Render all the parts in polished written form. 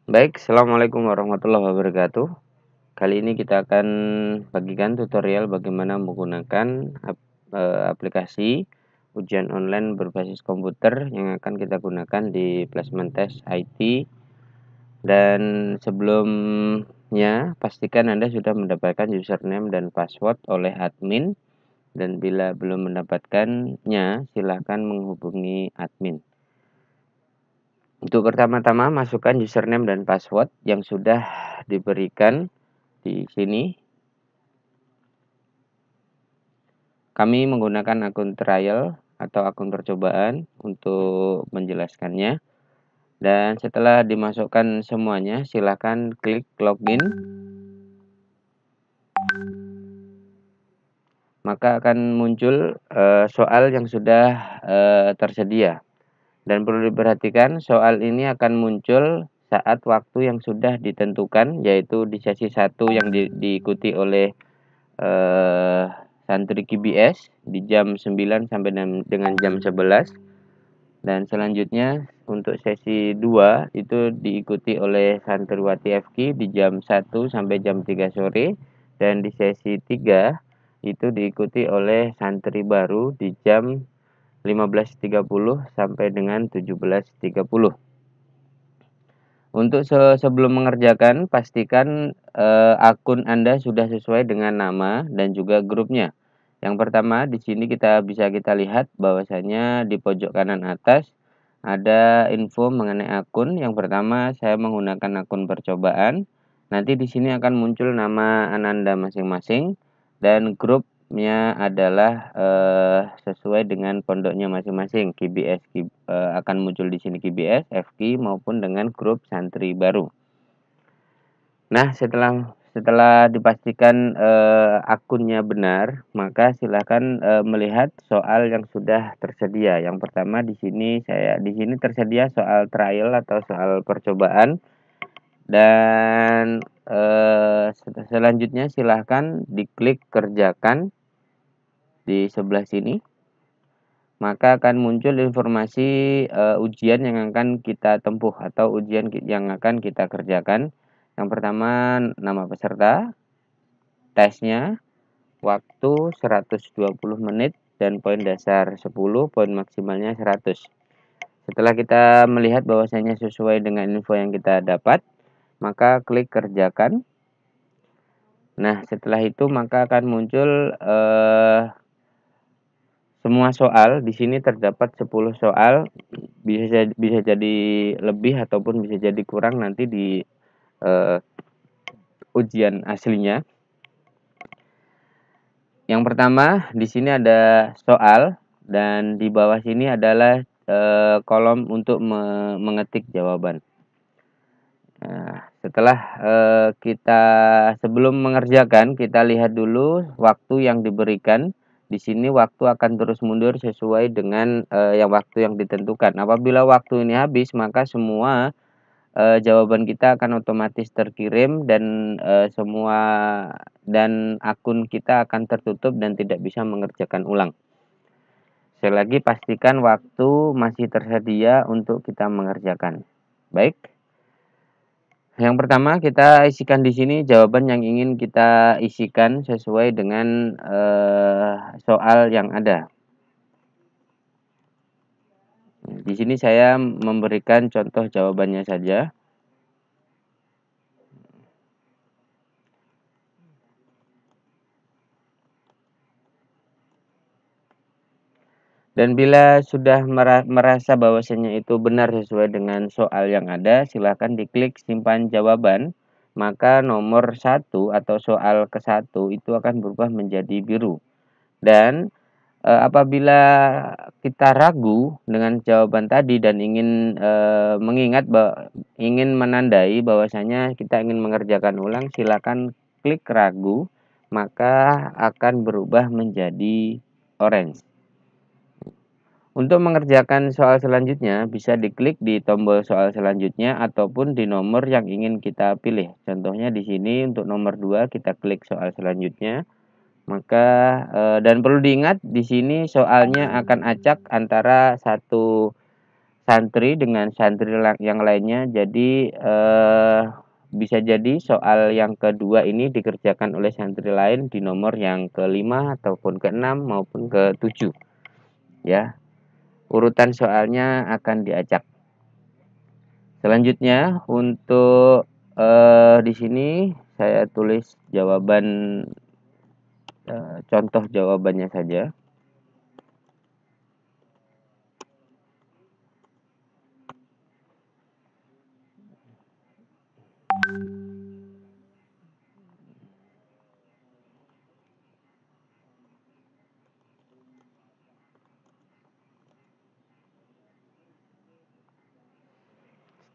Baik, Assalamualaikum warahmatullahi wabarakatuh. Kali ini kita akan bagikan tutorial bagaimana menggunakan aplikasi ujian online berbasis komputer yang akan kita gunakan di placement test IT. Dan sebelumnya, pastikan Anda sudah mendapatkan username dan password oleh admin. Dan bila belum mendapatkannya, silakan menghubungi admin. Untuk pertama-tama, masukkan username dan password yang sudah diberikan di sini. Kami menggunakan akun trial atau akun percobaan untuk menjelaskannya. Dan setelah dimasukkan semuanya, silakan klik login. Maka akan muncul soal yang sudah tersedia. Dan perlu diperhatikan, soal ini akan muncul saat waktu yang sudah ditentukan, yaitu di sesi 1 yang diikuti oleh santri KBS di jam 9 sampai dengan jam 11. Dan selanjutnya untuk sesi 2 itu diikuti oleh santriwati FK di jam 1 sampai jam 3 sore. Dan di sesi 3 itu diikuti oleh santri baru di jam 15.30 sampai dengan 17.30. Untuk sebelum mengerjakan, pastikan akun Anda sudah sesuai dengan nama dan juga grupnya. Yang pertama, di sini kita lihat bahwasanya di pojok kanan atas ada info mengenai akun. Yang pertama, saya menggunakan akun percobaan. Nanti di sini akan muncul nama Ananda masing-masing dan grupnya adalah sesuai dengan pondoknya masing-masing. KBS akan muncul di sini KBS, FK maupun dengan grup santri baru. Nah, setelah dipastikan akunnya benar, maka silakan melihat soal yang sudah tersedia. Yang pertama di sini tersedia soal trial atau soal percobaan. Dan selanjutnya silahkan diklik kerjakan di sebelah sini. Maka akan muncul informasi ujian yang akan kita tempuh atau ujian yang akan kita kerjakan. Yang pertama, nama peserta, tesnya, waktu 120 menit, dan poin dasar 10, poin maksimalnya 100. Setelah kita melihat bahwasanya sesuai dengan info yang kita dapat, maka klik kerjakan. Nah, setelah itu maka akan muncul semua soal. Di sini terdapat 10 soal. Bisa jadi lebih ataupun bisa jadi kurang nanti di ujian aslinya. Yang pertama, di sini ada soal dan di bawah sini adalah kolom untuk mengetik jawaban. Nah, setelah sebelum mengerjakan, kita lihat dulu waktu yang diberikan. Di sini waktu akan terus mundur sesuai dengan waktu yang ditentukan. Apabila waktu ini habis, maka semua jawaban kita akan otomatis terkirim dan akun kita akan tertutup dan tidak bisa mengerjakan ulang. Sekali lagi, pastikan waktu masih tersedia untuk kita mengerjakan. Baik. Yang pertama, kita isikan di sini jawaban yang ingin kita isikan sesuai dengan soal yang ada. Di sini saya memberikan contoh jawabannya saja. Dan bila sudah merasa bahwasanya itu benar sesuai dengan soal yang ada, silakan diklik simpan jawaban. Maka nomor 1 atau soal ke-1 itu akan berubah menjadi biru. Dan apabila kita ragu dengan jawaban tadi dan ingin ingin menandai bahwasanya kita ingin mengerjakan ulang, silakan klik ragu, maka akan berubah menjadi orange. Untuk mengerjakan soal selanjutnya, bisa diklik di tombol soal selanjutnya ataupun di nomor yang ingin kita pilih. Contohnya di sini untuk nomor 2 kita klik soal selanjutnya. Maka dan perlu diingat di sini soalnya akan acak antara santri dengan santri yang lainnya. Jadi bisa jadi soal yang kedua ini dikerjakan oleh santri lain di nomor yang ke-5 ataupun ke-6 maupun ke-7 ya. Urutan soalnya akan diacak. Selanjutnya untuk di sini saya tulis jawaban contoh jawabannya saja.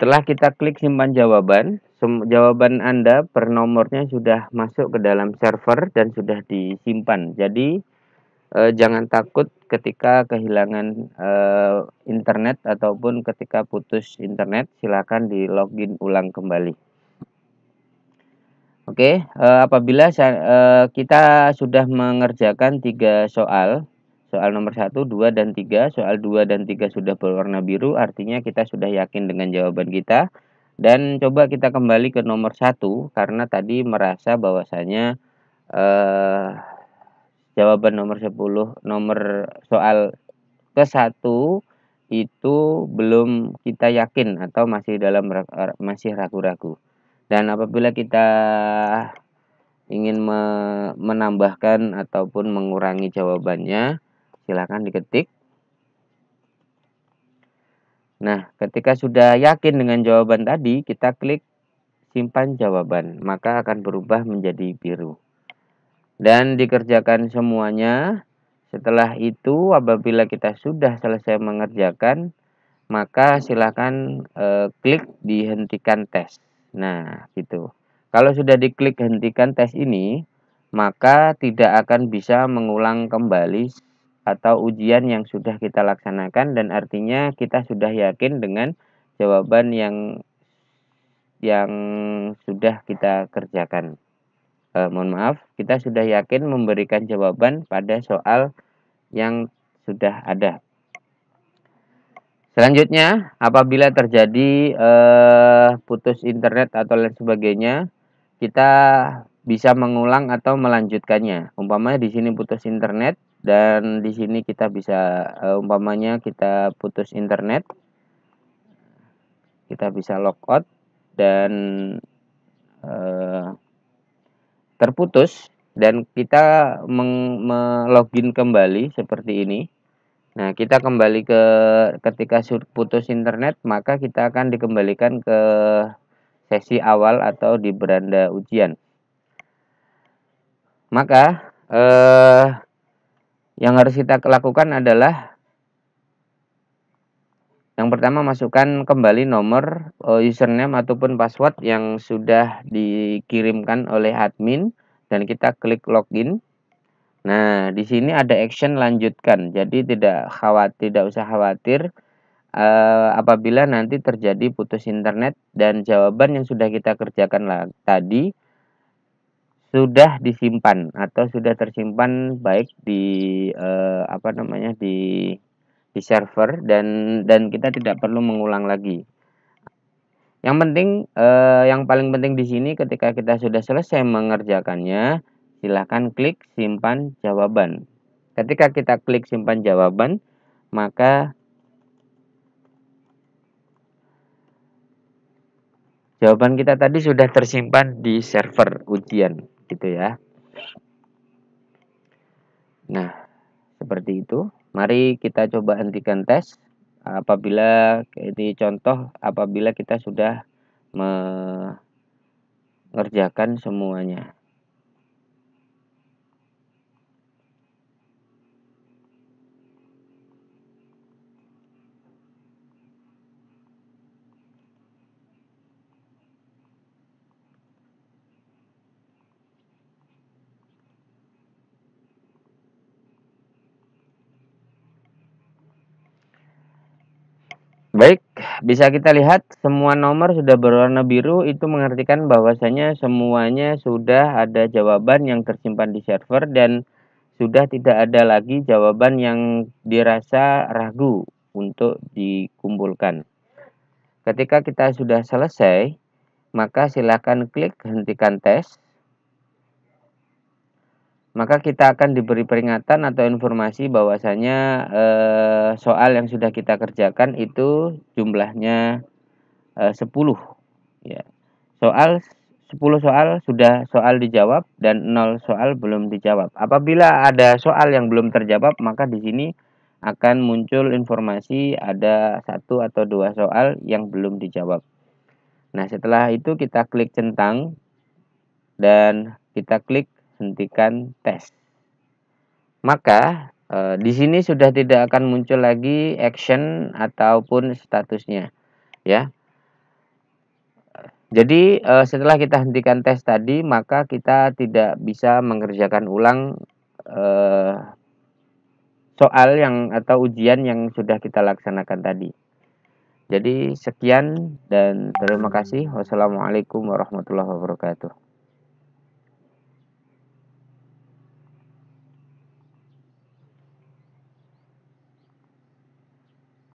Setelah kita klik simpan jawaban, jawaban Anda per nomornya sudah masuk ke dalam server dan sudah disimpan. Jadi jangan takut ketika kehilangan internet ataupun ketika putus internet, silakan di login ulang kembali. Oke, apabila kita sudah mengerjakan 3 soal, soal nomor 1, 2, dan 3, soal 2 dan 3 sudah berwarna biru, artinya kita sudah yakin dengan jawaban kita. Dan coba kita kembali ke nomor 1, karena tadi merasa bahwasanya jawaban nomor 10, nomor soal ke-1 itu belum kita yakin atau masih ragu-ragu. Dan apabila kita ingin menambahkan ataupun mengurangi jawabannya, silakan diketik. Nah, ketika sudah yakin dengan jawaban tadi, kita klik simpan jawaban, maka akan berubah menjadi biru. Dan dikerjakan semuanya. Setelah itu, apabila kita sudah selesai mengerjakan, maka silakan klik dihentikan tes. Nah, gitu. Kalau sudah diklik hentikan tes ini, maka tidak akan bisa mengulang kembali atau ujian yang sudah kita laksanakan, dan artinya kita sudah yakin dengan jawaban yang sudah kita kerjakan. Mohon maaf, kita sudah yakin memberikan jawaban pada soal yang sudah ada. Selanjutnya, apabila terjadi putus internet atau lain sebagainya, kita bisa mengulang atau melanjutkannya. Umpamanya di sini putus internet dan di sini kita bisa umpamanya kita putus internet, kita bisa logout dan terputus dan kita melogin kembali seperti ini. Nah, kita kembali ketika putus internet, maka kita akan dikembalikan ke sesi awal atau di beranda ujian. Maka yang harus kita lakukan adalah yang pertama, masukkan kembali nomor username ataupun password yang sudah dikirimkan oleh admin dan kita klik login. Nah, di sini ada action lanjutkan. Jadi tidak usah khawatir apabila nanti terjadi putus internet dan jawaban yang sudah kita kerjakan tadi sudah disimpan atau sudah tersimpan baik di di server dan kita tidak perlu mengulang lagi. Yang penting yang paling penting di sini ketika kita sudah selesai mengerjakannya, silakan klik simpan jawaban. Ketika kita klik simpan jawaban, maka jawaban kita tadi sudah tersimpan di server ujian, gitu ya. Nah, seperti itu. Mari kita coba hentikan tes. Apabila ini contoh, apabila kita sudah mengerjakan semuanya. Baik, bisa kita lihat semua nomor sudah berwarna biru, itu mengartikan bahwasanya semuanya sudah ada jawaban yang tersimpan di server dan sudah tidak ada lagi jawaban yang dirasa ragu untuk dikumpulkan. Ketika kita sudah selesai, maka silakan klik hentikan tes. Maka kita akan diberi peringatan atau informasi bahwasanya soal yang sudah kita kerjakan itu jumlahnya 10 ya. 10 soal sudah soal dijawab dan 0 soal belum dijawab. Apabila ada soal yang belum terjawab, maka di sini akan muncul informasi ada 1 atau 2 soal yang belum dijawab. Nah, setelah itu kita klik centang dan kita klik hentikan tes. Maka di sini sudah tidak akan muncul lagi action ataupun statusnya, ya. Jadi setelah kita hentikan tes tadi, maka kita tidak bisa mengerjakan ulang soal yang atau ujian yang sudah kita laksanakan tadi. Jadi sekian dan terima kasih. Wassalamualaikum warahmatullahi wabarakatuh.